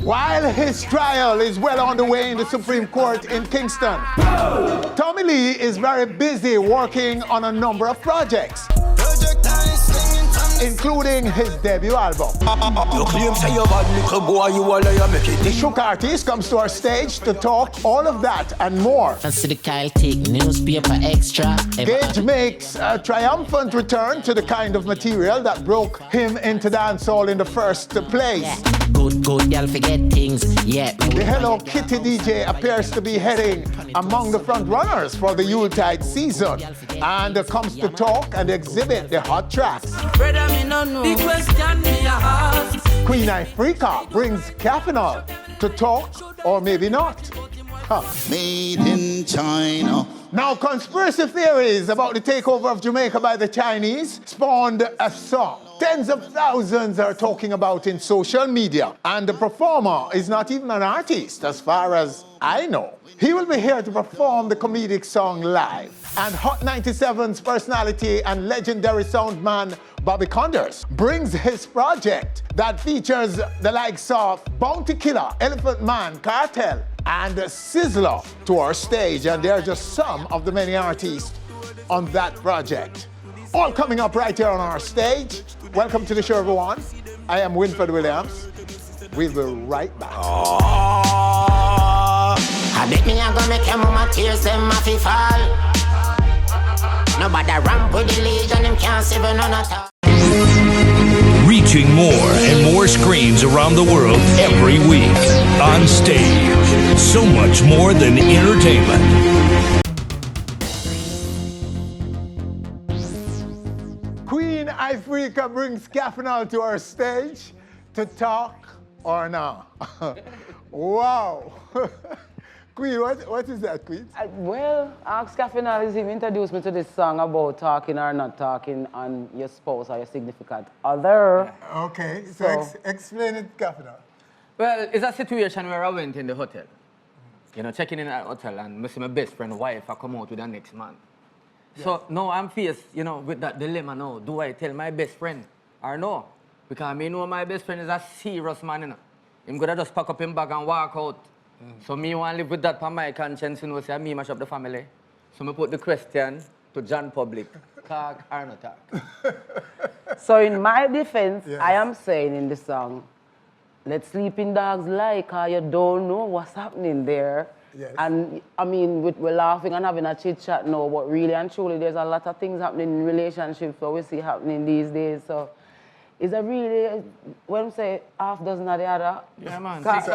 While his trial is well on the way in the Supreme Court in Kingston, Tommy Lee is very busy working on a number of projects, including his debut album. The Shook artist comes to our stage to talk all of that and more. Newspaper extra. Gage makes a triumphant return to the kind of material that broke him into dancehall in the first place. Yeah. Good, y'all forget things. Yeah. The Hello Kitty DJ appears to be heading among the front runners for the Yuletide season and comes to talk and exhibit the hot tracks. Queen Ifrica brings Kafinal to talk, or maybe not. Made in China. Now, conspiracy theories about the takeover of Jamaica by the Chinese spawned a song tens of thousands are talking about in social media. And the performer is not even an artist, as far as I know. He will be here to perform the comedic song live. And Hot 97's personality and legendary soundman Bobby Konders brings his project that features the likes of Bounty Killer, Elephant Man, Cartel, and Sizzler to our stage, and they're just some of the many artists on that project. All coming up right here on our stage. Welcome to the show, everyone. I am Winfred Williams. We'll be right back. I bet me I'm gonna make your mama tears them off if fall. Nobody ramp with the legion, them can't save none at all. Reaching more and more screens around the world every week. Onstage, so much more than entertainment. Queen Ifrica brings Kafinal to our stage to talk or not. Wow. Queen, what is that, Queen? Well, ask Kafinal is him introduced me to this song about talking or not talking on your spouse or your significant other. Okay, so explain it, Kafinal. Well, it's a situation where I went in the hotel. You know, checking in at the hotel and I see my best friend's wife, I come out with the next man. Yes. So now I'm faced, you know, with that dilemma now. Do I tell my best friend or no? Because I know my best friend is a serious man, you know. He's gonna just pack up his bag and walk out. So me want to live with that for my conscience, you know, say me mash up the family. So I put the question to John Public, talk or not talk. So in my defense, yes. I am saying in the song, let sleeping dogs lie, cause you don't know what's happening there. Yes. And I mean, we're laughing and having a chit chat now, but really and truly there's a lot of things happening in relationships that we see happening these days. So is it really, when we say half dozen of the other? Yeah, man. Half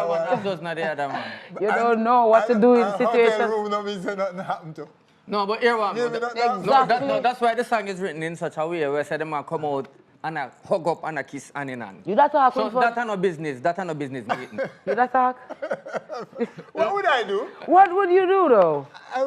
dozen of the other, man. You don't know what to do in situations. Hotel room no means nothing happened to. No, but here one. Exactly. That's why the song is written in such a way where say the man come out and I hug up and I kiss hand in hand. You that talk? So that ain't no business. That ain't no business meeting. You that talk? What would I do? What would you do though? I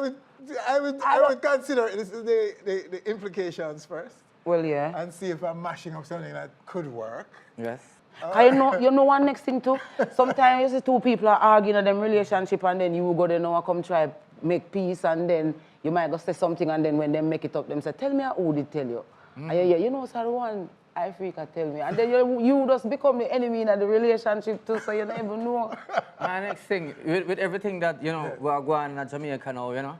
would consider the implications first. Well, yeah. And see if I'm mashing up something that could work. Yes. You know one next thing too? Sometimes you see two people are arguing in them relationship and then you go there now and come try make peace and then you might go say something and then when they make it up, them say, tell me who did tell you. And you know, sir, one Ifrica tell me. And then you just become the enemy in the relationship too, so you don't even know. My next thing, with everything that, you know, we're going in Jamaica now, you know,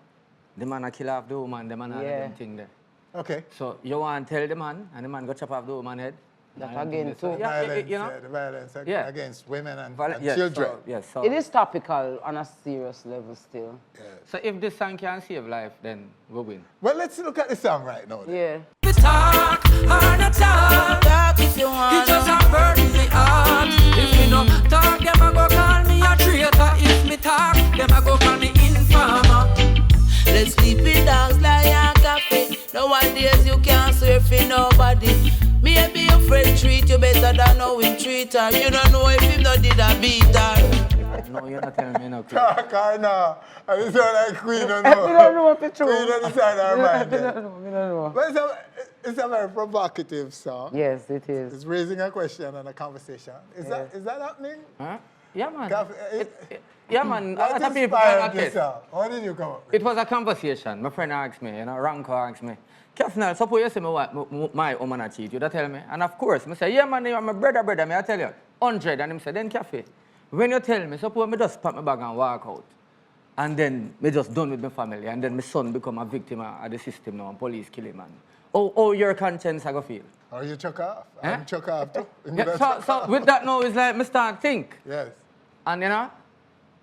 the man a kill off the woman, the man a them thing there. Okay. So you want to tell the man, and the man go chop off the woman's head. That again too. Violence, you know? the violence against women and children. So it is topical on a serious level still. Yeah. So if this song can save life, then we win. Well, let's look at the song right now. Then. Yeah. We talk, or not talk if you want. It just a burden me heart. If me no talk, them a go call me a traitor. If me talk, them a go call me informer. Let's sleep in dogs like a cafe. Nowadays you can't surf in nobody. Maybe your friend treat you better than how him treat her. You don't know if him not did a beat her. No, you're not telling me no. Talk or no. I just sound like Queen don't I know. don't know what it's true. Queen don't decide our mind. I don't know. But it's a very provocative song. Yes, it is. It's raising a question and a conversation. Is that happening? Huh? Yeah, man. Yeah, man. What inspired this song? How did you come up with it? It was a conversation. My friend asked me, you know, Ranko asked me, Kafinal, suppose you say my woman a cheat, you don't tell me. And of course, I say, yeah, man, you're my brother, me I tell you, 100. And him say, then Kafi, When you tell me, suppose me just pack my bag and walk out, and then me just done with my family, and then my son become a victim of the system now, and police kill him, man. How your conscience I go feel? Or you chuck off. Eh? I'm chuck off too. Yeah, so with that now, it's like me start think. Yes. And you know,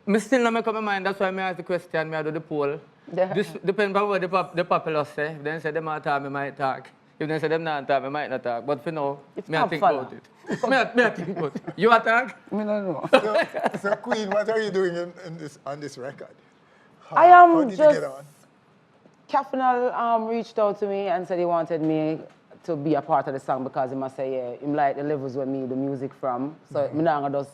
me still not make up my mind. That's why I ask the question, me I do the poll. Yeah. This depends on what the populace say. If they say them not talk, me might talk. If they say them not talk, me might not talk. But for now, It's me I not think fun. about it. me I think about it. You attack? Me don't know. So Queen, what are you doing on this record? I How am did just... you get on? Kafinal reached out to me and said he wanted me to be a part of the song because he must say, yeah, him like the levels where me the music from. So me not gonna just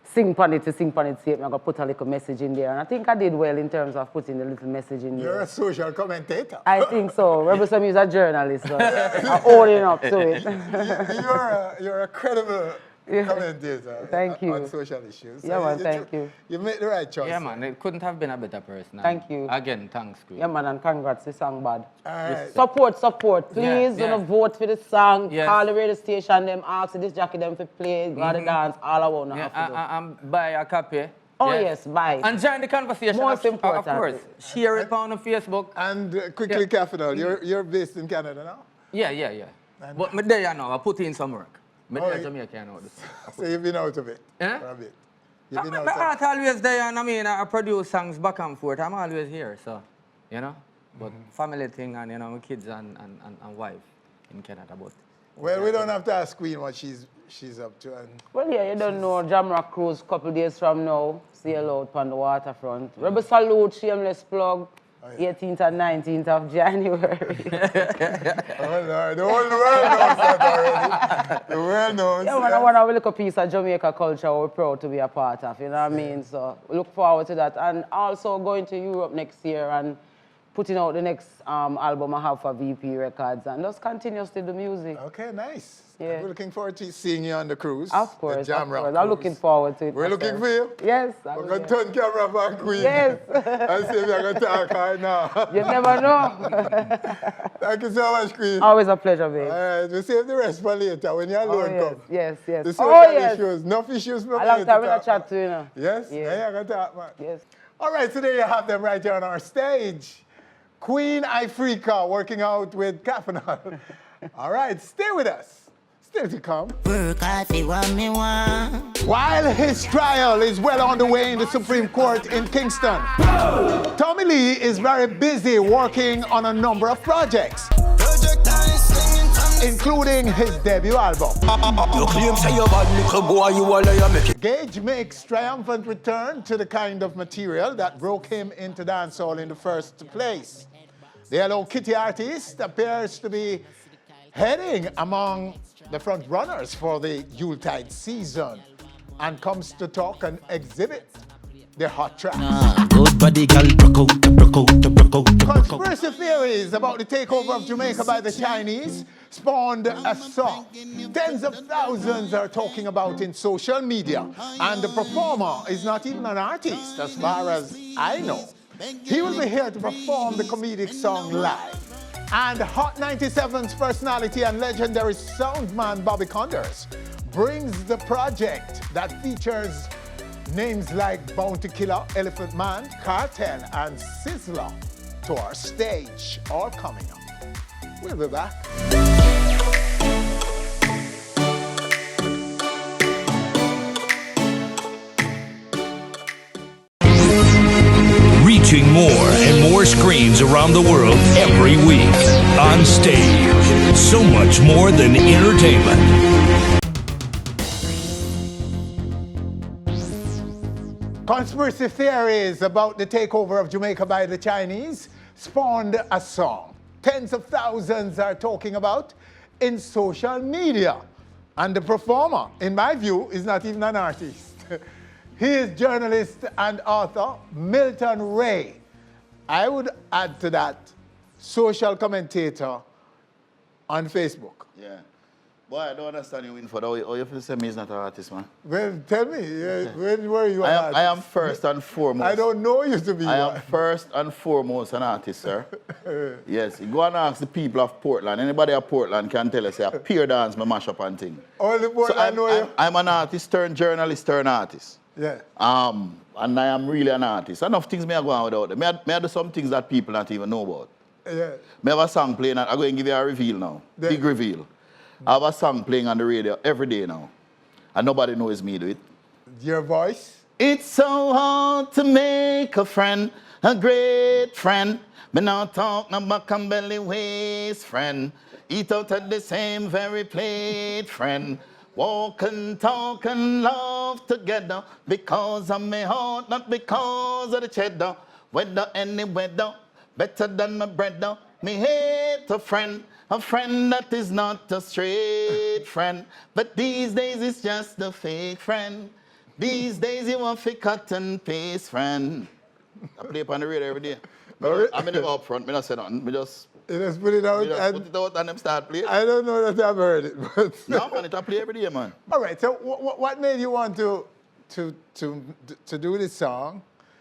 sing on it to sing on it, I'm gonna put a little message in there. And I think I did well in terms of putting the little message in You're there. a social commentator. I think so. Rebel Sam is a journalist, so I'm owning up to it. You're a credible commentator Thank you. on social issues. Yeah, man, thank you. You made the right choice. Yeah, man. It couldn't have been a better person. Thank you. Again, thanks, Queen. Yeah, man, and congrats, the song bad. All right. Support. Please, Yeah. don't vote for the song. Yes. Call the radio station, them ask this jacket them to play, go to dance, all I want Yeah, have to do. I'm buy a copy. Oh, Yeah. yes, buy. And join the conversation. Most of important. course. Share it on Facebook. And quickly, Kafinal, you're based in Canada now? Yeah. But me there now, I put in some work. Me there yeah. Jamaica now. So you've been out of it Eh? for a bit. You've been out My of heart always there, and I mean, I produce songs back and forth. I'm always here, so, you know. But family thing and, you know, my kids and wife in Canada. But Well, we don't have to ask Queen what she's up to. And Well, yeah, you don't know. Jamrock cruise couple days from now. Sail out on the waterfront. Rebel salute, shameless plug. 18th and 19th of January. oh Lord, the whole world knows that already. The world knows. Yeah, man, I want to look a piece of Jamaica culture we're proud to be a part of, you know what I mean? So we look forward to that. And also going to Europe next year and putting out the next album I have for VP Records and just continuously do music. Okay, nice. Yeah. We're looking forward to seeing you on the cruise. Of course, the Jamrock I'm cruise. looking forward to it. We're looking for you. Yes. We're going to turn camera for Queen. Yes. and see if you're going to talk right now. You never know. Thank you so much, Queen. Always a pleasure, babe. All right, we'll save the rest for later when your alone yes, come. yes. The Oh, social yes. issues, enough issues for I me love to time when I talk chat about. to you, you know. Yes? Yeah. Yeah, you're going to talk, man. Yes. All right, so there you have them right here on our stage. Queen Ifrica working out with Kafinal. All right, stay with us. Still to come. Work hard for what me want. While his trial is well on the way in the Supreme Court in Kingston, Tommy Lee is very busy working on a number of projects, including his debut album. Gage makes triumphant return to the kind of material that broke him into dancehall in the first place. The Hello Kitty artist appears to be heading among the front runners for the Yuletide season and comes to talk and exhibit the hot tracks. Good body, girl, broke out. Conspiracy theories about the takeover of Jamaica by the Chinese spawned a song tens of thousands are talking about in social media, and the performer is not even an artist as far as I know. He will be here to perform the comedic song live. And Hot 97's personality and legendary soundman Bobby Konders brings the project that features names like Bounty Killer, Elephant Man, Cartel, and Sizzler to our stage, all coming up. We'll be back. Reaching more and more screens around the world every week. On Stage. So much more than entertainment. Conspiracy theories about the takeover of Jamaica by the Chinese spawned a song tens of thousands are talking about in social media. And the performer, in my view, is not even an artist. He is journalist and author Milton Wray. I would add to that, social commentator on Facebook. Yeah. Boy, I don't understand you, Winford. How you feel say me is not an artist, man? Well, tell me, when were you an artist? I am first and foremost. I don't know you to be I one. am first and foremost an artist, sir. Yes, you go and ask the people of Portland. Anybody of Portland can tell us, say, a peer dance, me mash up and thing. Only Portland know you? I'm an artist turned journalist turned artist. Yeah. And I am really an artist. Enough things me I go on without them. May I do some things that people not even know about. Yeah. Me have a song playing, and I'm going to give you a reveal now. Big reveal. I have a song playing on the radio every day now. And nobody knows me do it. Your voice? It's so hard to make a friend, a great friend. Me not talk no back and belly waist friend. Eat out at the same very plate friend. Walk and talk and love together because of my heart, not because of the cheddar. Weather any weather, better than my brother. Me hate a friend that is not a straight friend. But these days it's just a fake friend. These days you want a cotton paste friend. I play up on the radio every day. I'm in the up front, me not say nothing. Me just You just put it out put it out and them start playing. I don't know that I've heard it, but... No, man, I play every day, man. All right, so what made you want to do this song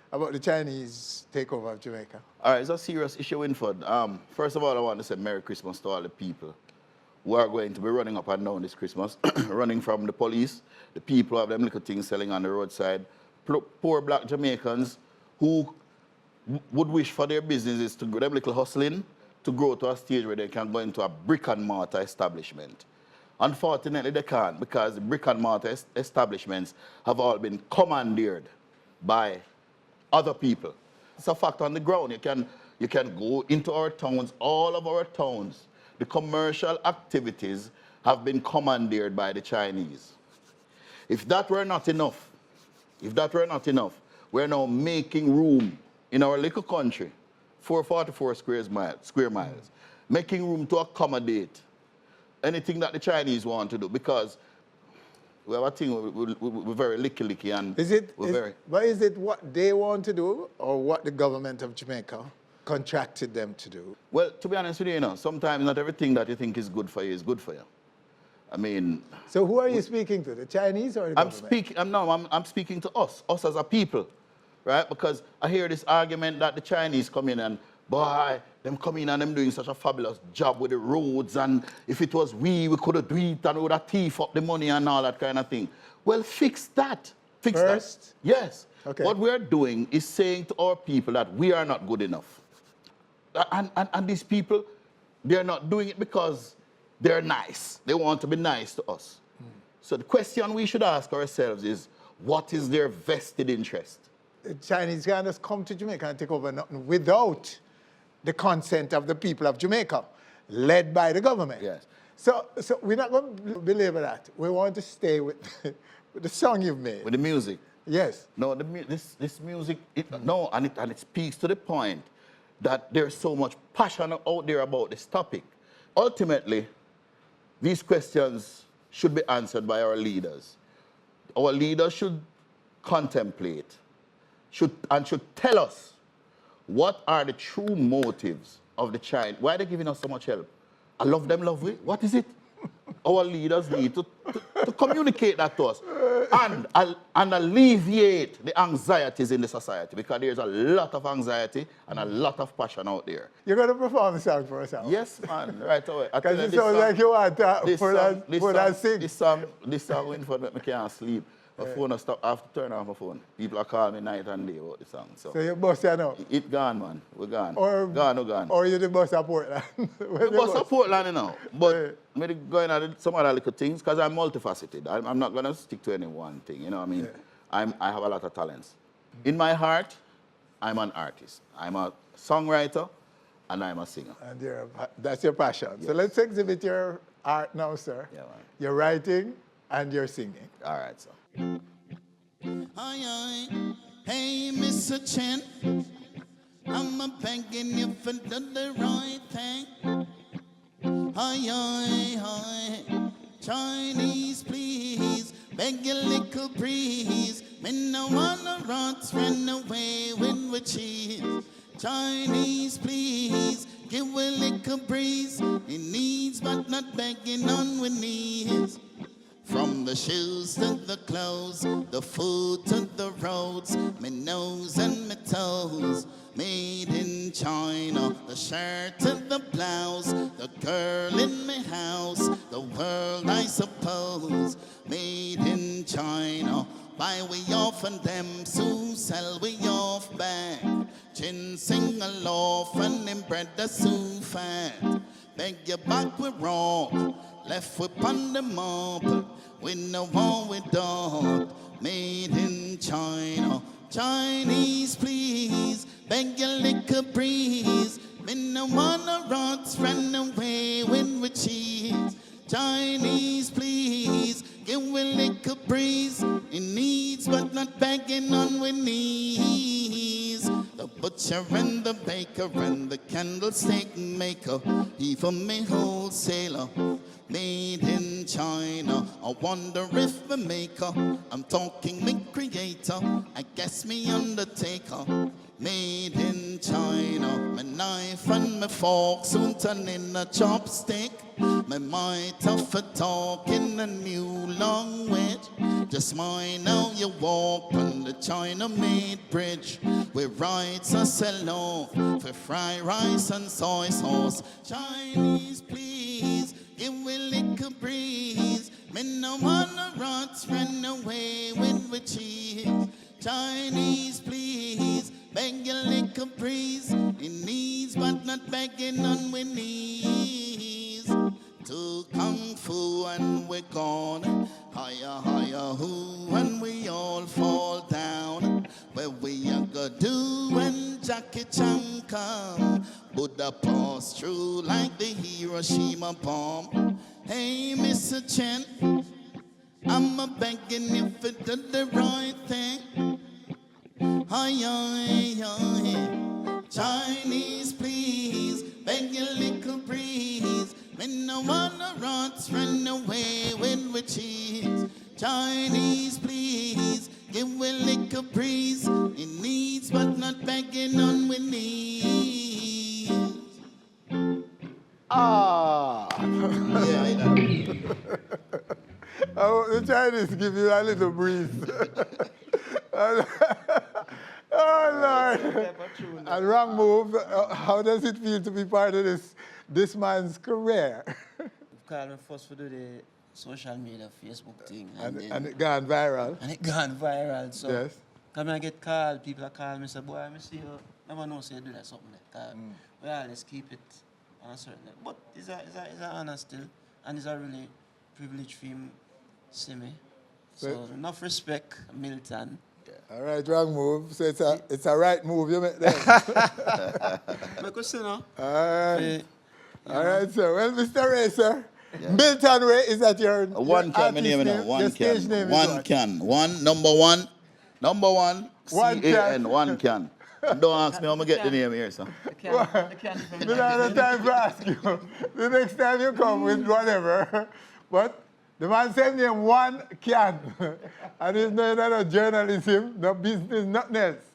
about the Chinese takeover of Jamaica? All right, it's a serious issue, Winford. First of all, I want to say Merry Christmas to all the people who are going to be running up and down this Christmas, running from the police, the people who have them little things selling on the roadside, poor black Jamaicans who would wish for their businesses to go, them little hustling, to grow to a stage where they can go into a brick and mortar establishment. Unfortunately, they can't because the brick and mortar establishments have all been commandeered by other people. It's a fact on the ground. You can go into our towns, all of our towns. The commercial activities have been commandeered by the Chinese. If that were not enough, we're now making room in our little country, 444 square miles, making room to accommodate anything that the Chinese want to do because we have a thing, we're very licky and Is it what they want to do or what the government of Jamaica contracted them to do? Well, to be honest with you, sometimes not everything that you think is good for you is good for you. I mean... So who are you speaking to, the Chinese or the government? I'm speaking to us as a people, right? Because I hear this argument that the Chinese come in and, boy, them come in and them doing such a fabulous job with the roads and if it was we could have do it and we would have thief up the money and all that kind of thing. Well, fix that. Fix First? that. Yes. Okay. What we're doing is saying to our people that we are not good enough. And these people, they're not doing it because they're nice. They want to be nice to us. So the question we should ask ourselves is, what is their vested interest? The Chinese can't just come to Jamaica and take over nothing without the consent of the people of Jamaica, led by the government. Yes. So we're not going to belabor that. We want to stay with, with the song you've made. With the music. Yes. No, this music, and it speaks to the point that there's so much passion out there about this topic. Ultimately, these questions should be answered by our leaders. Our leaders should contemplate, should tell us what are the true motives of the Chinese. Why are they giving us so much help? I love them, love we. What is it? Our leaders need to communicate that to us and alleviate the anxieties in the society because there's a lot of anxiety and a lot of passion out there. You're going to perform the song for us now? Yes, man, right away. Because it sounds like you want to sing. This song went for me, I can't sleep. My phone has stopped. I have to turn off my phone. People are calling me night and day about the song. So you bust it now? It gone, man. We're gone. Gone. Or you the bus of Portland? The bus of Portland, But maybe going at some other little things because I'm multifaceted. I'm not going to stick to any one thing, you know what I mean? Yeah. I have a lot of talents. In my heart, I'm an artist. I'm a songwriter and I'm a singer. And that's your passion. Yes. So let's exhibit your art now, sir. Yeah, man. You're writing and you're singing. All right, sir. Hey, Mr. Chen, I'm a begging you for the right thing. Chinese, please, beg a little breeze. Me no wanna run away when we cheese. Chinese, please, give a little breeze. It needs but not begging on with knees. From the shoes to the clothes, the food to the roads, my nose and my toes, made in China. The shirt to the blouse, the girl in my house, the world I suppose, made in China. Buy we off and them so sell we off back. Chin sing a loaf and them bread the so fat. Beg your back we rock, left whip on the marble. We no one we don't, made in China. Chinese please, beg your liquor breeze. Me no wanna run away when we cheese. Chinese please, give we liquor breeze. It needs but not begging on we knees. The butcher and the baker and the candlestick maker, even me wholesaler, made in China. I wonder if the maker, I'm talking me creator, I guess me undertaker, made in China. My knife and my fork soon turn in a chopstick. My might of a talk in a new long wedge. Just mind how you walk on the China-made bridge, where rights are sell off for fried rice and soy sauce. Chinese please, give we liquor breeze. Me no wanna run away when we cheese. Chinese please, beg your liquor breeze. It needs but not begging on we knees. To Kung Fu and we're gone higher, higher, who, and we all fall down. Where we are gonna do when Jackie Chan come. Buddha pass through like the Hiroshima bomb. Hey, Mr. Chen, I'm a begging you for do the right thing. Hi, hi, hi. Chinese please, beg your little breeze. Me no wanna run away when we cheese. Chinese please, give we liquor breeze. It needs but not begging on we knees. Ah. Yeah, I know. The Chinese give you a little breeze. Oh, Lord. And wrong move. How does it feel to be part of this man's career? Call me first for do the social media, Facebook thing. And it gone viral. And it gone viral. So Yes. come I get called, people are calling me, say, boy, I see you. Never know say you do that something like that. Well, let's keep it on a certain level. But it's an honor still. And it's a really privilege for him see me. So enough respect, Milton. All right, wrong move. So it's a right move you make there. Because you know. All right. All right, sir. Well, Mr. Wray, sir. Yeah. Milton Wray, is that your One can, my name, one can. One can. One, number one. Number one. One C-A-N, one can. And don't ask me how I'm going to get the name here, sir. We don't have time to ask you. The next time you come with whatever. But the man said name one can. And he's no journalism, no business, nothing else.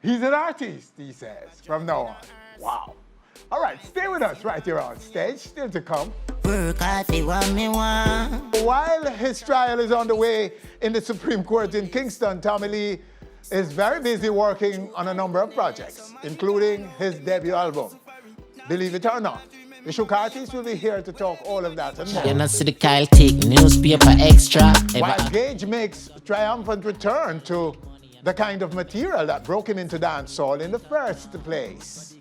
He's an artist, he says, from now on. Wow. All right, stay with us right here on stage, still to come. While his trial is on the way in the Supreme Court in Kingston, Tommy Lee is very busy working on a number of projects, including his debut album. Believe it or not, the Shook artist will be here to talk all of that and more. You not see the Kyle take newspaper extra. While Gage makes triumphant return to the kind of material that broke him into dancehall in the first place.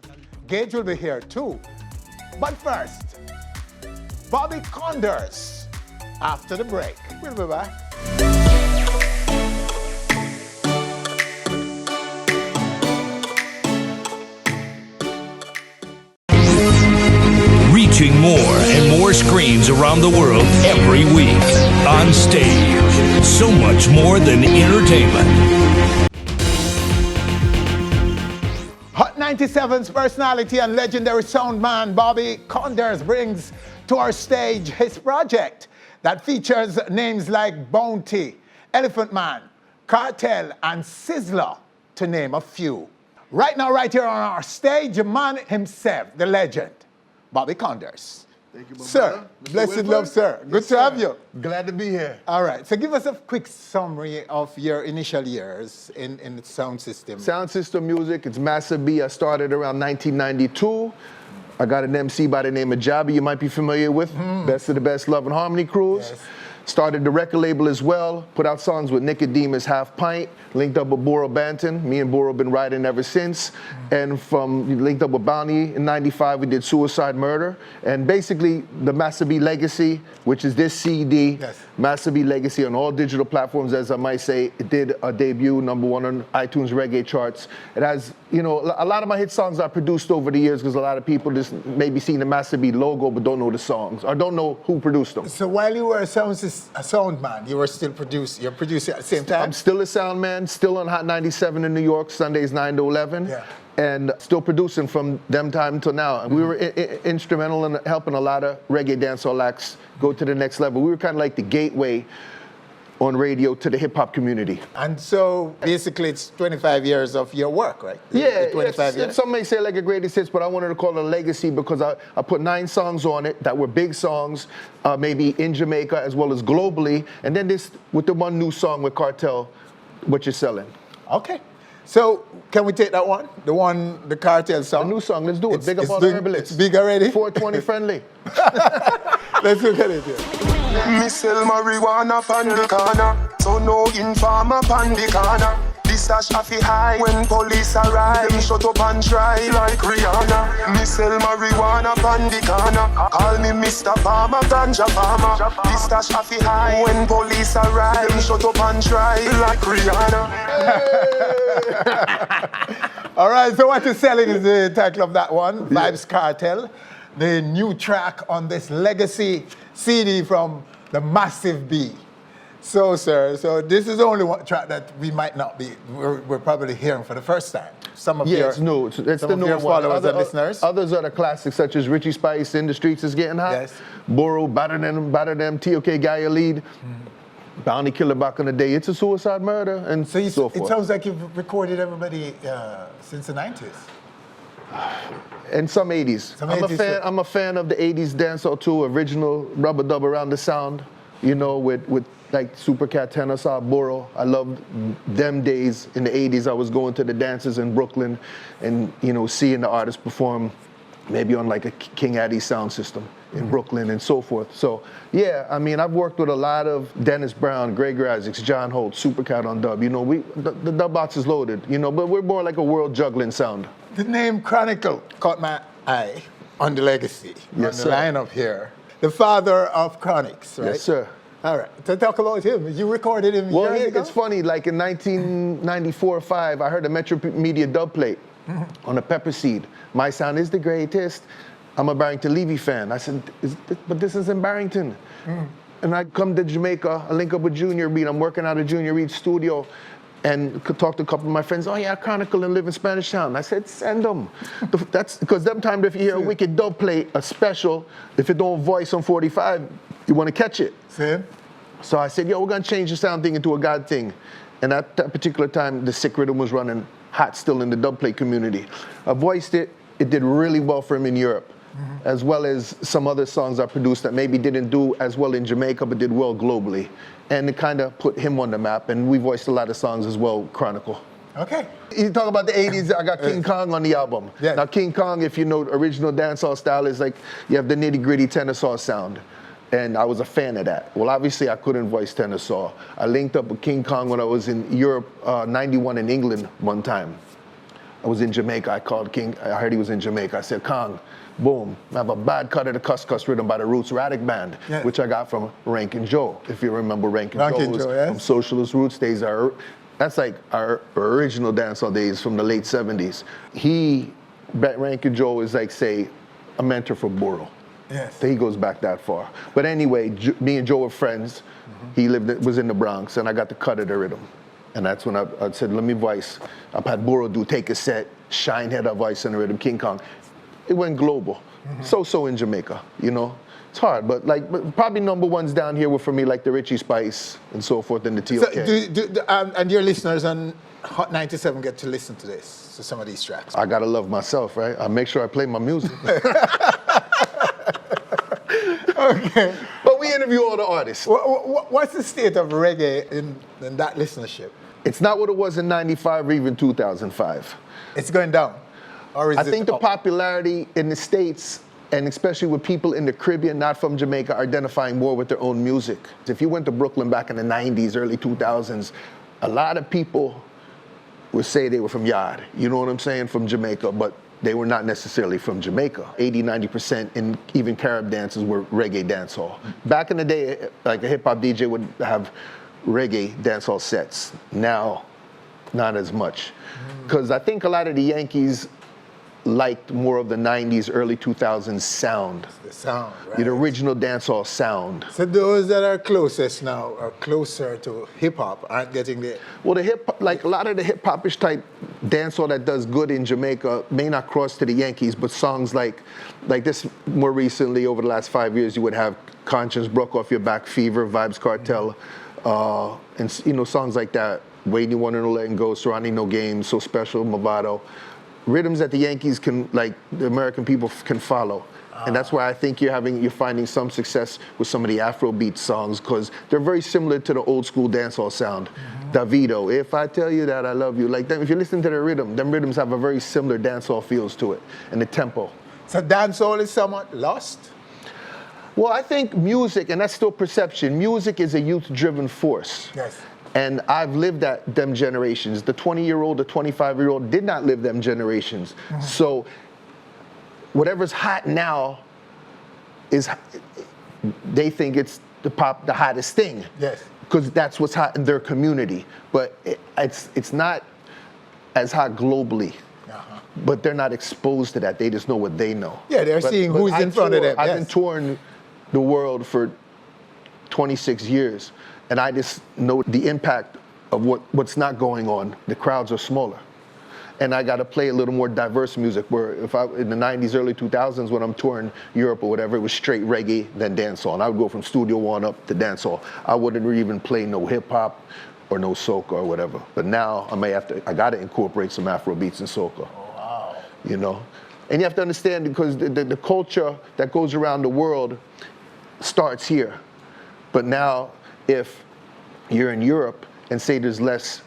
Gage will be here too. But first, Bobby Konders after the break. We'll be back. Reaching more and more screens around the world every week. On Stage, so much more than entertainment. Hot 97's personality and legendary sound man Bobby Konders brings to our stage his project that features names like Bounty, Elephant Man, Cartel, and Sizzler, to name a few. Right now, right here on our stage, the man himself, the legend, Bobby Konders. Thank you, my Sir, brother. Mr. blessed Wilford. love, sir. Good Yes, to have sir. you. Glad to be here. All right, so give us a quick summary of your initial years in the sound system. Sound system music, it's Massive B. I started around 1992. I got an MC by the name of Jabby, you might be familiar with. Best of the Best Love and Harmony Crews. Yes. Started the record label as well. Put out songs with Nicodemus Half Pint. Linked up with Boro Banton. Me and Boro been riding ever since. And linked up with Bounty in 95, we did Suicide Murder. And basically, the Massive B Legacy, which is this CD, Yes. Massive B Legacy on all digital platforms, as I might say. It did a debut, #1 on iTunes reggae charts. It has, you know, a lot of my hit songs I produced over the years because a lot of people just maybe seen the Massive B logo but don't know the songs or don't know who produced them. So while you were a sound man, you were still you're producing at the same time? I'm still a sound man, still on Hot 97 in New York, Sundays 9 to 11. Yeah. And still producing from them time till now. And we were instrumental in helping a lot of reggae dancehall acts go to the next level. We were kind of like the gateway on radio to the hip hop community. And so basically it's 25 years of your work, right? Yeah, 25 years. some may say like a greatest hits, but I wanted to call it a legacy because I put 9 songs on it that were big songs, maybe in Jamaica as well as globally. And then this with the one new song with Cartel, What You're Selling. Okay. So can we take that one? The Cartel song? The new song, let's do it. Big up all doing- the herbalists. It's big already? 420 friendly. Let's look at it here. Me sell marijuana pan the corner, so no informer pan the corner. This stash a fi high when police arrive. Them shut up and try like Rihanna. Me sell marijuana pan the corner. Call me Mr. Farmer, ganja farmer. This stash a fi high when police arrive. Them shut up and try like Rihanna. All right, so What You're Selling is the title of that one, Vibes Cartel. The new track on this legacy CD from the Massive B. So, sir, this is only one track that we might not be, we're probably hearing for the first time. Some of Yeah, your, it's new. It's some the of new your one. followers and listeners. Others are the classics, such as Richie Spice, In the Streets is Getting Hot. Yes. Boro, Batter Them, T.O.K. Gaia Lead. Bounty Killer back in the day. It's a Suicide Murder, and so forth. It sounds like you've recorded everybody since the 90s. And some 80s. Some 80s too. I'm a fan of the 80s dancehall too, original rubber dub around the sound, you know, with like Super Cat, Tennessee, Boro. I loved them days in the 80s. I was going to the dances in Brooklyn and, you know, seeing the artists perform maybe on like a King Addy sound system in Brooklyn and so forth. So, yeah, I mean, I've worked with a lot of Dennis Brown, Greg Isaacs, John Holt, Super Cat on dub. You know, the dub box is loaded, you know, but we're more like a world juggling sound. The name Chronicle caught my eye on the legacy, Yes, on the sir. lineup here. The father of Chronics, right? Yes, sir. All right, so talk about him. You recorded him Well, years yeah, ago? it's funny, like in 1994 or 5, I heard a Metro Media dub plate on a Pepper Seed. My sound is the greatest. I'm a Barrington Levy fan. I said, but this is in Barrington. And I come to Jamaica, I link up with Junior Reed. I'm working out of Junior Reed's studio and could talk to a couple of my friends. Oh yeah, Chronicle and live in Spanish Town. I said, send them. That's because them time if you hear a wicked dub plate, a special, if it don't voice on 45, you want to catch it. Same. So I said, yo, we're gonna change the sound thing into a God thing. And at that particular time, the Sick Rhythm was running hot still in the dubplate community. I voiced it, it did really well for him in Europe, as well as some other songs I produced that maybe didn't do as well in Jamaica, but did well globally. And it kind of put him on the map, and we voiced a lot of songs as well, Chronicle. Okay. You talk about the 80s, I got King Kong on the album. Yeah. Now King Kong, if you know original dancehall style, is like, you have the nitty gritty Tennessee sound. And I was a fan of that. Well, obviously I couldn't voice Tennessee. I linked up with King Kong when I was in Europe, 91 in England one time. I was in Jamaica, I called King, I heard he was in Jamaica. I said, Kong, boom, I have a bad cut of the Cuss Cuss rhythm by the Roots Radic Band, Yeah. which I got from Rankin Joe, if you remember Rankin Rankin Joe. Joe, yes. From Socialist Roots days. That's like our original dancehall days from the late 70s. Rankin Joe is like, say, a mentor for Boro. Yes. He goes back that far. But anyway, me and Joe were friends. He was in the Bronx, and I got the cut of the rhythm. And that's when I said, let me voice. I've had Boro do Take a Set, Shine had a voice in the rhythm, King Kong. It went global. So in Jamaica, you know. It's hard, but but probably number ones down here were for me like the Richie Spice and so forth and the TOK. So and your listeners on Hot 97 get to listen to this, to some of these tracks? I gotta love myself, right? I make sure I play my music. Okay. But we interview all the artists. What's the state of reggae in that listenership? It's not what it was in 95 or even 2005. It's going down? Or is I think the popularity in the States, and especially with people in the Caribbean, not from Jamaica, are identifying more with their own music. If you went to Brooklyn back in the 90s, early 2000s, a lot of people would say they were from Yard, you know what I'm saying, from Jamaica, but they were not necessarily from Jamaica. 80-90% in even Carib dances were reggae dancehall. Back in the day, like a hip hop DJ would have reggae dancehall sets. Now, not as much. Because I think a lot of the Yankees liked more of the 90s, early 2000s sound. The sound, right? The original dancehall sound. So those that are closest now, are closer to hip hop, aren't getting the... Well, like a lot of the hip hopish type dancehall that does good in Jamaica may not cross to the Yankees, but songs like this more recently, over the last 5 years, you would have Conscience, Broke Off Your Back, Fever, Vibes Cartel, and songs like that. Waiting, You Wanna Know, Letting Go, Surrounding No Game, So Special, Movado. Rhythms that the Yankees can, like the American people can follow. And that's why I think you're finding some success with some of the Afrobeat songs, because they're very similar to the old school dancehall sound. Davido, If I Tell You That I Love You. Like them, if you listen to the rhythm, them rhythms have a very similar dancehall feels to it, and the tempo. So dancehall is somewhat lost? Well, I think music, and that's still perception, music is a youth-driven force. Yes. And I've lived them generations. The 20-year-old, the 25-year-old did not live them generations. So whatever's hot now they think it's the hottest thing. Yes. Because that's what's hot in their community. But it's not as hot globally. But they're not exposed to that. They just know what they know. Yeah, they're seeing who's in front of them. I've been touring the world for 26 years. And I just know the impact of what's not going on. The crowds are smaller. And I got to play a little more diverse music, where in the 90s, early 2000s, when I'm touring Europe or whatever, it was straight reggae, then dancehall. And I would go from Studio One up to dancehall. I wouldn't even play no hip hop or no soca or whatever. But now I got to incorporate some Afro beats and soca. Wow. You know? And you have to understand, because the culture that goes around the world starts here. But now, if you're in Europe and say there's less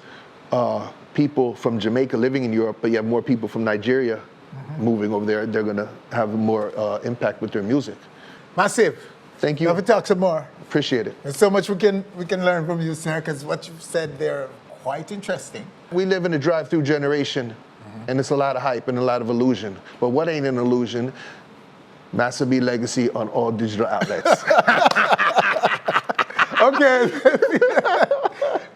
people from Jamaica living in Europe, but you have more people from Nigeria moving over there, they're going to have more impact with their music. Massive. Thank you. Have to talk some more. Appreciate it. There's so much we can learn from you, sir, because what you've said there, quite interesting. We live in a drive-through generation, and it's a lot of hype and a lot of illusion. But what ain't an illusion? Master B legacy on all digital outlets. Okay,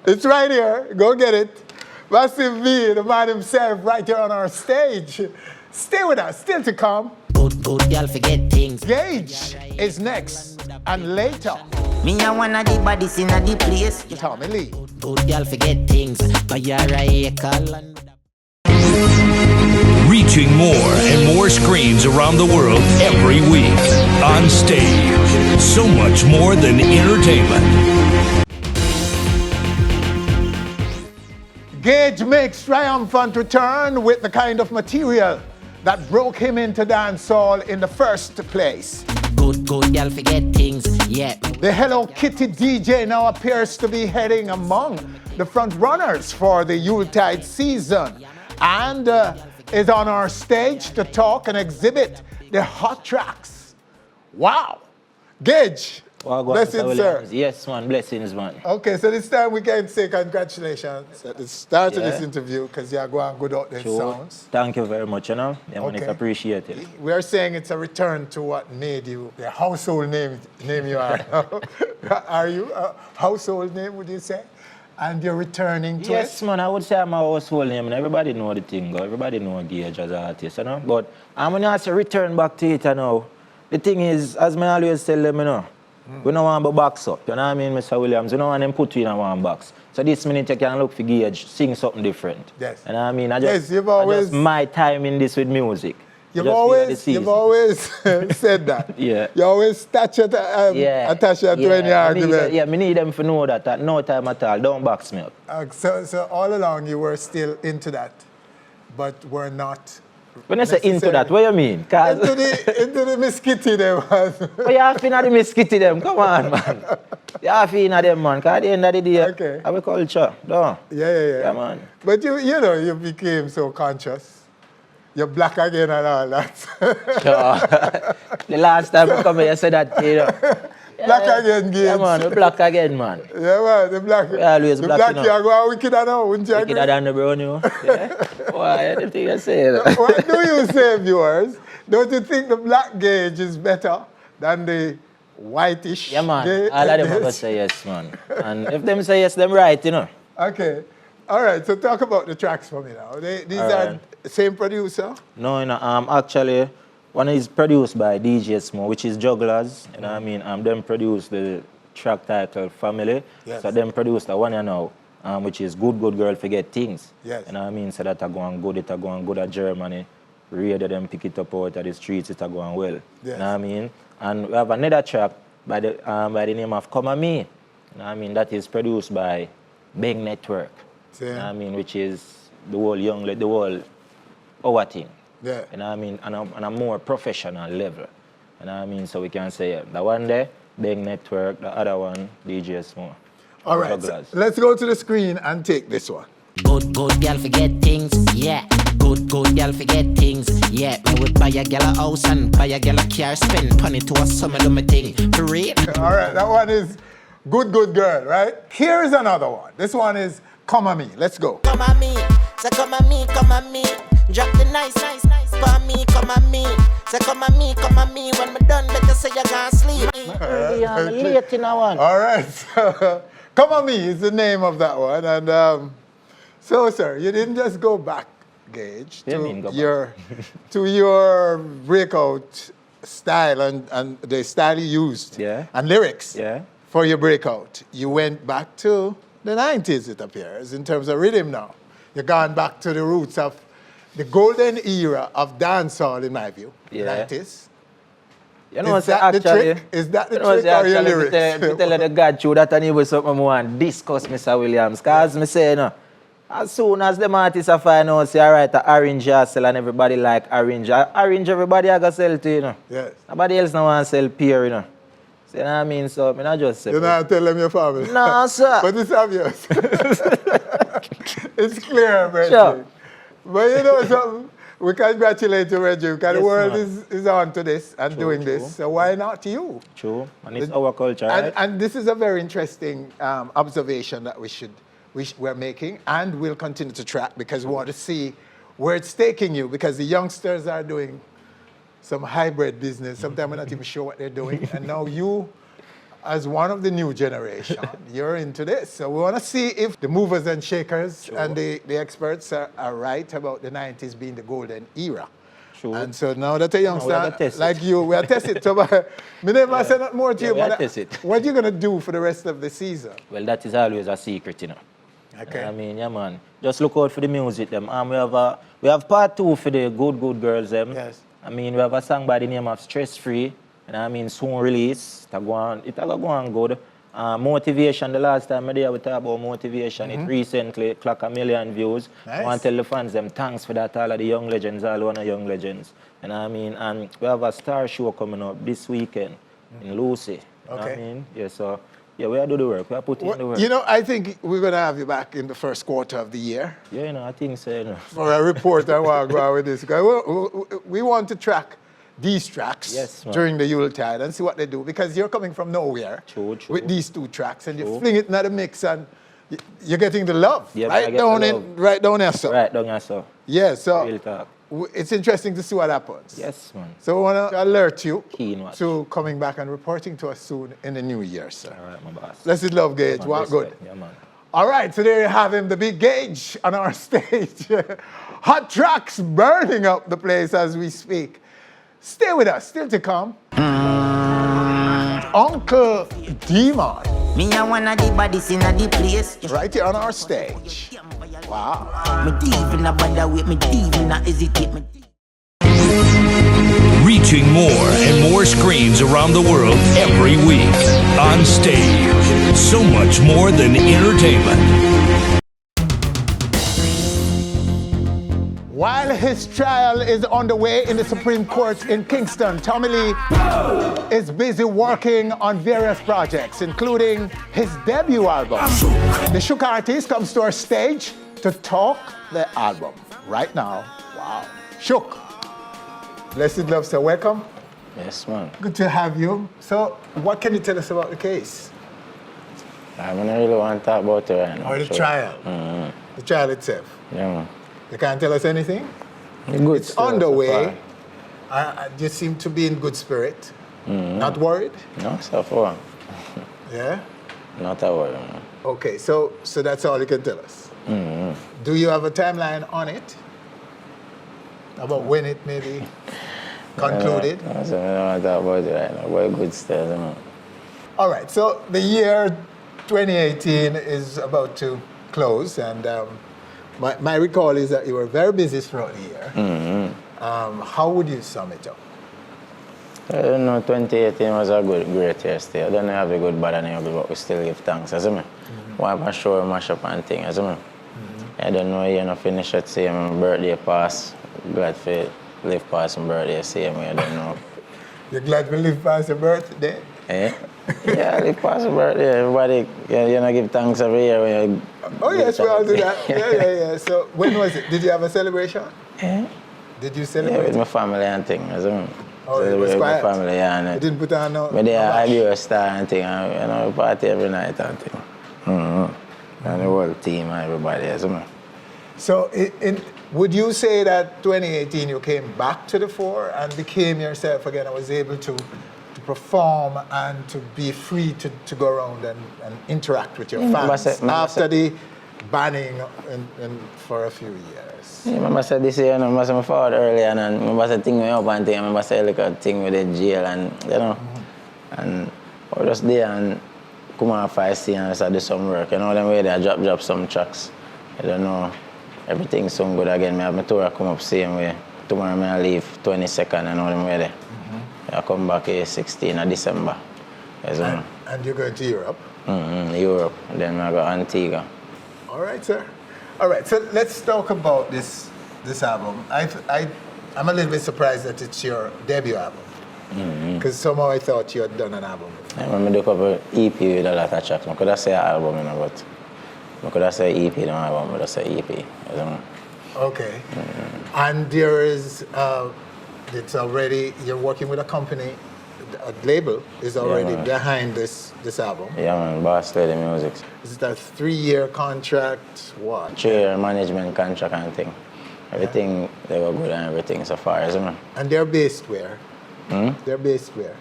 it's right here. Go get it. Massive B, the man himself, right here on our stage. Stay with us. Still to come. Good girl forget things. Gage is next, and later. Me a one of the bodies in the place. Tommy Lee. Good girl forget things. Reaching more and more screens around the world every week. On Stage. So much more than entertainment. Gage makes triumphant return with the kind of material that broke him into dancehall in the first place. Good girl forget things, yeah. The Hello Kitty DJ now appears to be heading among the front runners for the Yuletide season, and is on our stage to talk and exhibit the hot tracks. Wow. Gage, blessings, sir. Yes, man, blessings, man. Okay, so this time we can say congratulations at the start of this interview, because you are going good out there sounds. Thank you very much, man, it's appreciated. We are saying it's a return to what made you the household name you are. Are you a household name, would you say? And you're returning to it? Yes, man, I would say I'm a household name, and everybody know the thing, everybody know Gage as an artist, But I'm going to say return back to it, The thing is, as I always tell them, we don't want to box up, you know what I mean, Mr. Williams? We don't want them put you in one box. So this minute you can look for Gage, sing something different. Yes. You know what I mean? Yes, you've always... I just my time in this with music. You've Just feel like the season. you've always said that. Yeah. You always attach that to any argument. Me need them to know that at no time at all. Don't box me up. So all along you were still into that, but were not. When I say into that, what you mean? Into the Miss Kitty them. But you have to know the Miss Kitty them. Come on, man. You have to know them, man. Because at the end of the day, Okay. our culture. No. Yeah, man. But you became so conscious. You're black again and all that. Sure. The last time I come here, you said that, you know. Black again, Gage. Yeah, man, we're black again, man. Yeah, man, the black. We always the black, black, you go wickeder now, wouldn't you agree? Wickeder than the brown, you know. Yeah. Why, the thing you say? What do you say, viewers? Don't you think the black Gage is better than the whitish Yeah, man. Gage? All of them are going to say yes, man. And if them say yes, them right, you know. Okay. All right, so talk about the tracks for me now. These All are right. the same producer? No, you know, actually, one is produced by DJ Smo, which is Jugglers. You know what I mean? Them produce the track title Family. Yes. So them produce the one you know, which is Good Good Girl Forget Things. Yes. You know what I mean? So that are going good, it are going good at Germany. Radio them pick it up out of the streets, it are going well. Yes. You know what I mean? And we have another track by the name of Come On Me. You know what I mean? That is produced by Big Network. Same. You know what I mean? Which is the whole our thing. Yeah. You know what I mean? On a more professional level. You know what I mean? So we can say the one there, Big Network, the other one, DJ Smo. All right, so let's go to the screen and take this one. Good girl forget things, yeah. Good girl forget things, yeah. Me would buy a girl a house and buy a girl a car, spend money to a summer do my thing. For real. All right, that one is Good Girl, right? Here's another one. This one is Come On Me. Let's go. Come on me, say come on me, come on me. Drop the nice. For me, come on me. Say come on me. When me done, better say you can't sleep. Late in one. All right, so Come On Me is the name of that one. And so, sir, you didn't just go back, Gage, to your breakout style and the style you used and lyrics for your breakout. You went back to the 90s, it appears, in terms of rhythm now. You've gone back to the roots of the golden era of dancehall, in my view, 90s. You know, is that the trick? Is that the trick or your lyrics? Tell the God true that I need something more and discuss Mr. Williams. Because I say, you know, as soon as the artists are find out, say, all right, the orange I sell and everybody like orange. Orange everybody I got sell to, you know. Yes. Nobody else no want to sell pear, you know. See what I mean? So, I not just say. You not tell them your family? No, sir. But it's obvious. It's clear, Reggie. Sure. But you know something? We congratulate you, Reggie, because the world is on to this and doing this. So why not you? True. And it's our culture, right? And this is a very interesting observation that we're making and we'll continue to track because we want to see where it's taking you because the youngsters are doing some hybrid business. Sometimes we're not even sure what they're doing. And now you, as one of the new generation, you're into this. So we want to see if the movers and shakers and the experts are right about the 90s being the golden era. True. And so now that a youngster like you, we are tested. So my name I say not more to you, but what are you going to do for the rest of the season? Well, that is always a secret, you know. Okay. I mean, yeah, man. Just look out for the music, them. We have part 2 for the good girls, them. Yes. I mean, we have a song by the name of Stress Free. And I mean, soon release. It's going good. Motivation, the last time we talked about motivation, it recently clocked 1 million views. Nice. I want to tell the fans them thanks for that, all of the young legends, all one of young legends. And I mean, and we have a star show coming up this weekend in Lucy. You know what I mean? Yeah, so, yeah, we are doing the work. We are putting in the work. You know, I think we're going to have you back in the first quarter of the year. Yeah, you know, I think so, you know. For a report, I want to go out with this guy. We want to track these tracks during the Yuletide and see what they do because you're coming from nowhere with these 2 tracks and you fling it in the mix and you're getting the love right down here, sir. Right down here, sir. Yeah, so Real talk. It's interesting to see what happens. Yes, man. So we want to alert you to coming back and reporting to us soon in the new year, sir. All right, my boss. Blessed love, Gage. Walk good. Yeah, man. All right, so there you have him, the big Gage on our stage. Hot tracks burning up the place as we speak. Stay with us, still to come. Uncle Demon. Me a one of the bodies in the place. Right here on our stage. Wow. Me deep in a bother with me deep in a hesitate. Reaching more and more screens around the world every week. On Stage. So much more than entertainment. While his trial is underway in the Supreme Court in Kingston, Tommy Lee is busy working on various projects, including his debut album. The Shook artist comes to our stage to talk the album right now. Wow. Shook, blessed love, sir, welcome. Yes, man. Good to have you. So, what can you tell us about the case? I don't really want to talk about it right now. Or the trial? The trial itself? Yeah, man. You can't tell us anything? Good it's underway. You seem to be in good spirit. Not worried? No, so far. Yeah? Not a worry, man. Okay, so that's all you can tell us. Do you have a timeline on it? About when it may be concluded? No, so I don't want to talk about it right now. Very good stuff, man. All right, so the year 2018 is about to close, and my recall is that you were very busy throughout the year. How would you sum it up? I don't know, 2018 was a great year still. I don't know have a good, bad, and ugly, but we still give thanks, as me. One for sure, mash up and thing, as me. I don't know, you know, finish it, see my birthday pass. Glad for live past my birthday, same way, I don't know. You're glad we live past your birthday? Eh? Yeah, live past my birthday. Everybody, you know, give thanks every year when you... Oh, yes, we all do that. Yeah. So, when was it? Did you have a celebration? Eh? Did you celebrate? Yeah, with my family and thing, as well. Oh, it was quiet? With my family, yeah. And you didn't put on no... But yeah, I give a star and thing, and, you know, we party every night and thing. And the whole team and everybody, as well. So, would you say that 2018 you came back to the fore and became yourself again and was able to perform and to be free to go around and interact with your fans after the banning for a few years? Yeah, I said this year, I remember I forward earlier and I said thing me up and thing, I remember say like a thing with the jail and you know, and I was just there and come off I see and I started do some work, you know, them way I drop some tracks. I don't know. Everything sound good again. I have my tour come up same way. Tomorrow I leave 22nd and all them way there. I come back here 16th of December. Yes, and you're going to Europe? Europe. Then I go Antigua. All right, sir. All right, so let's talk about this album. I'm a little bit surprised that it's your debut album. Because somehow I thought you had done an album before. I remember do a couple EP with a lot of tracks. I could have said album, you know, but I could have said EP, don't album, but I said EP. Okay. And there is, it's already, you're working with a company, a label is already behind this album. Yeah, man, Boss Lady Music. Is it a 3-year contract? What? 3-year management contract and thing. Everything, they were good and everything so far, isn't it? And they're based where? They're based where?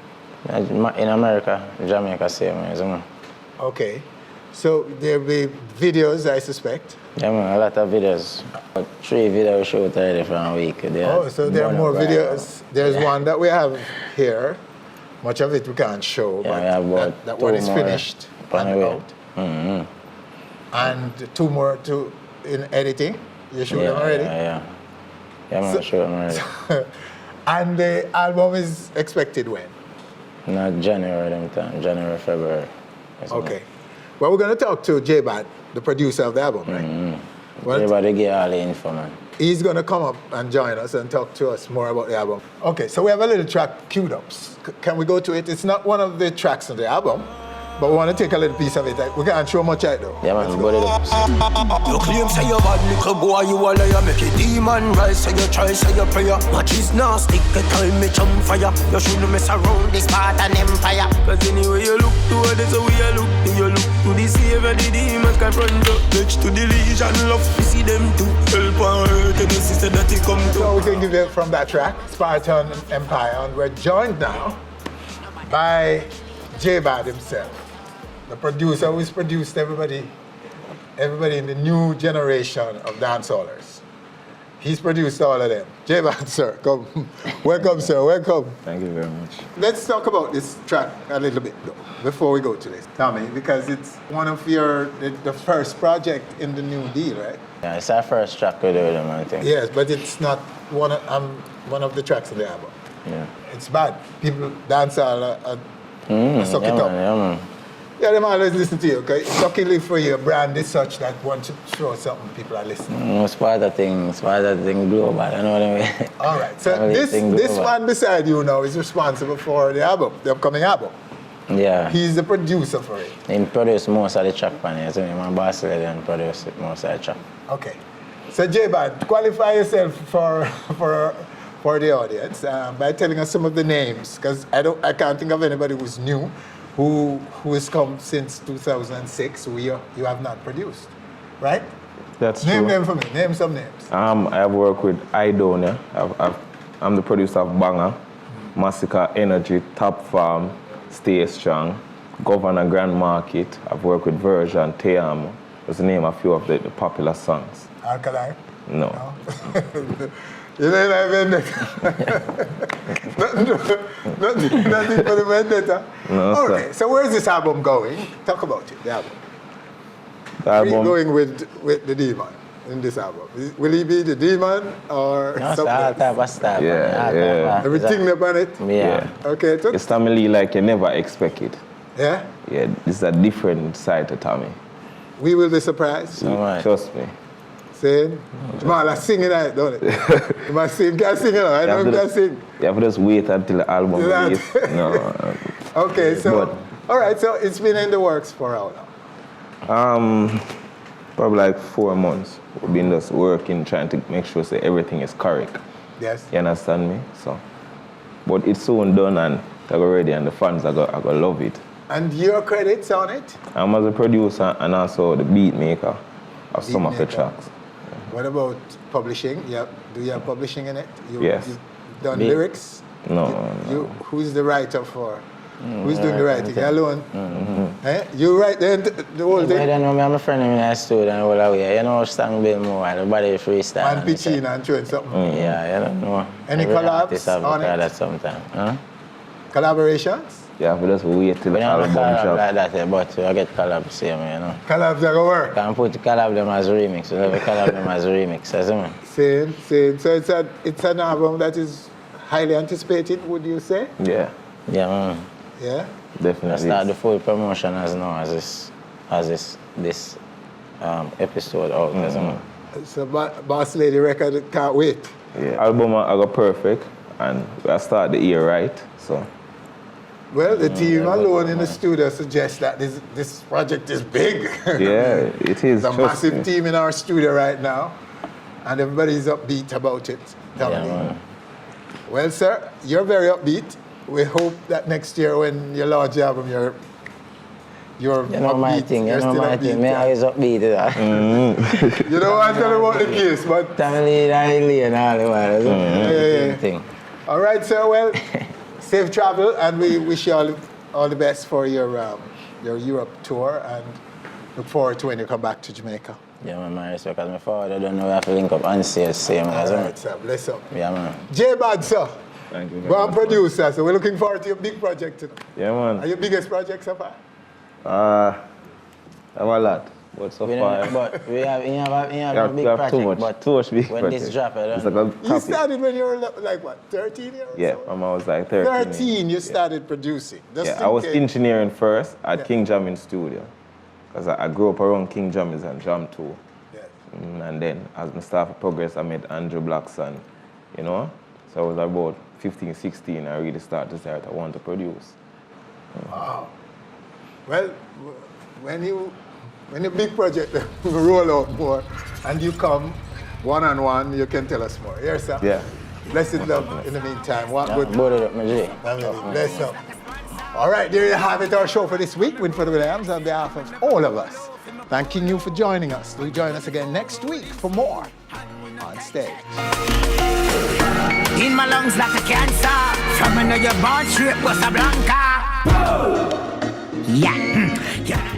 In America, Jamaica, same, isn't it? Okay. So there'll be videos, I suspect. Yeah, man, a lot of videos. 3 videos shoot already for a week. So there are more videos. There's one that we have here. Much of it we can't show, but we have about that one is finished and out. And 2 more in editing. You shoot them already? Yeah, man, shoot them already. And the album is expected when? Not January, January, February. Okay. Well, we're going to talk to J-Bad, the producer of the album, right? Well, J-Bad, they get all the info, man. He's going to come up and join us and talk to us more about the album. Okay, so we have a little track queued up. Can we go to it? It's not one of the tracks on the album, but we want to take a little piece of it. We can't show much out though. Yeah, man, go it up. You claim say you bad little boy, you a liar. Make a demon rise, say you try, say you prayer. Match is nasty, get time me jump fire. You shouldn't mess around this part and empire. Cause anyway you look to it, so we look to you. Look to the savior, the demons confront you. Next to the legion, love to see them too. Help and hurt, and the sister that he come to. So we can give it from that track, Spartan Empire. And we're joined now by J-Bad himself, the producer who's produced everybody in the new generation of dancehallers. He's produced all of them. J-Bad, sir, come. Welcome, sir, welcome. Thank you very much. Let's talk about this track a little bit, though, before we go to this. Tommy, because it's one of the first project in the new deal, right? Yeah, it's our first track we do with them, I think. Yes, but it's not one of the tracks of the album. Yeah. It's bad. People dance all suck it up. Man. Yeah, them always listen to you, okay? Luckily for you, your brand is such that once you throw something, people are listening. It's part of thing global, you know what I mean? All right, so this man beside you now is responsible for the album, the upcoming album. Yeah. He's the producer for it. He produced most of the track on it, so my boss lady and produced most of the track. Okay. So J-Bad, qualify yourself for the audience by telling us some of the names, because I can't think of anybody who's new, who has come since 2006, who you have not produced, right? That's Name true. them for me. Name some names. I have worked with Idonia. I'm the producer of Banger, Massacre Energy, Top Farm, Stay Strong, Governor Grand Market. I've worked with Version, Te Amo. Just to name a few of the popular songs. Alkaline? No. You don't have vendetta. Nothing for the vendetta. No, okay, sir. so where's this album going? Talk about it, the album. The Where are you album, going with the demon in this album? Will he be the demon or No, something all else? type of stuff. Yeah. Everything about it? Yeah. Okay, so it's Tommy like you never expect it. yeah, Yeah, it's a different side to Tommy. we will be surprised. Alright. Trust me. Saying, Jamal, I sing it out, don't it? You must sing, can sing it out. I know you can sing. You have to just wait until the album Yeah. release. No. Okay, so, But- all right, so it's been in the works for how long? Probably like 4 months. We've been just working, trying to make sure that everything is correct. Yes. You understand me? So, but it's soon done and they're ready, and the fans are gonna love it. And your credits on it? I'm as a producer and also the beat maker of some of the Beat maker. tracks. What about publishing? Do you have publishing in it? Yes. You've done Me? lyrics? No, Who's the writer for? Who's doing the writing? You alone? Eh? You write the whole I thing? don't know, I'm a friend in the studio and all away. You know, Stan Bill more, everybody freestyle. And pitching and throwing something. Yeah, you don't know. Any Every collabs artist have on a it? collab sometime. Huh? Collaborations? Yeah, we just wait till We the don't have album collab drop. like that, but I get collab same, you know. Collabs are gonna work. Can't put collab them as remix. We never collab them as remix, as well. Same. So it's an album that is highly anticipated, would you say? Yeah, Yeah, man. Yeah? I definitely. start the full promotion as now as this episode out, as well. So Boss Lady record can't wait. Yeah. Album I got perfect and I start the year right. So Well, the team alone in the studio suggests that this project is big. yeah, it is. It's a trust massive me. team in our studio right now, and everybody's upbeat about it. Yeah, man. Well, sir, you're very upbeat. We hope that next year when you launch the album, you're You know upbeat. my thing, You're you know still my upbeat, thing. Me yeah. always upbeat. You don't want to tell about the case, but Family, and all the while. yeah. Thing. all right, sir. Well, safe travel, and we wish you all the best for your Europe tour, and look forward to when you come back to Jamaica. Yeah, man, my respect. Because my father don't know we have to link up Onstage same as All well. right, sir. Bless up. Yeah, man. J-Bad, sir. Thank you very Go and much. producer, so we're looking forward to your big project. Yeah, man. Are your biggest project so far? I have a lot, but so We far. don't, but we have you a big have project, too much, but too much big when project. this drop, I don't It's like know. a You topic. started when you were like what, 13 years old? Yeah, when I was like 13. 13, you started producing. Just Yeah, in I was case. engineering first at Yeah. King Jamming Studio. Because I grew up around King Jammings and Jam too. Yeah. And then as I started to progress, I met Andrew Blackson, you know? So I was about 15, 16, I really started to say I want to produce. Wow. Well, when your big project will roll out more and you come one-on-one, you can tell us more. Yes, sir? Yeah. Blessed love in the meantime. What Yeah, good board it up, my G. family. Bless up. All right, there you have it, our show for this week. Winford Williams, on behalf of all of us, thanking you for joining us. Do join us again next week for more On Stage. In my lungs like a cancer. From another born straight was a blanca. Yeah. Yeah.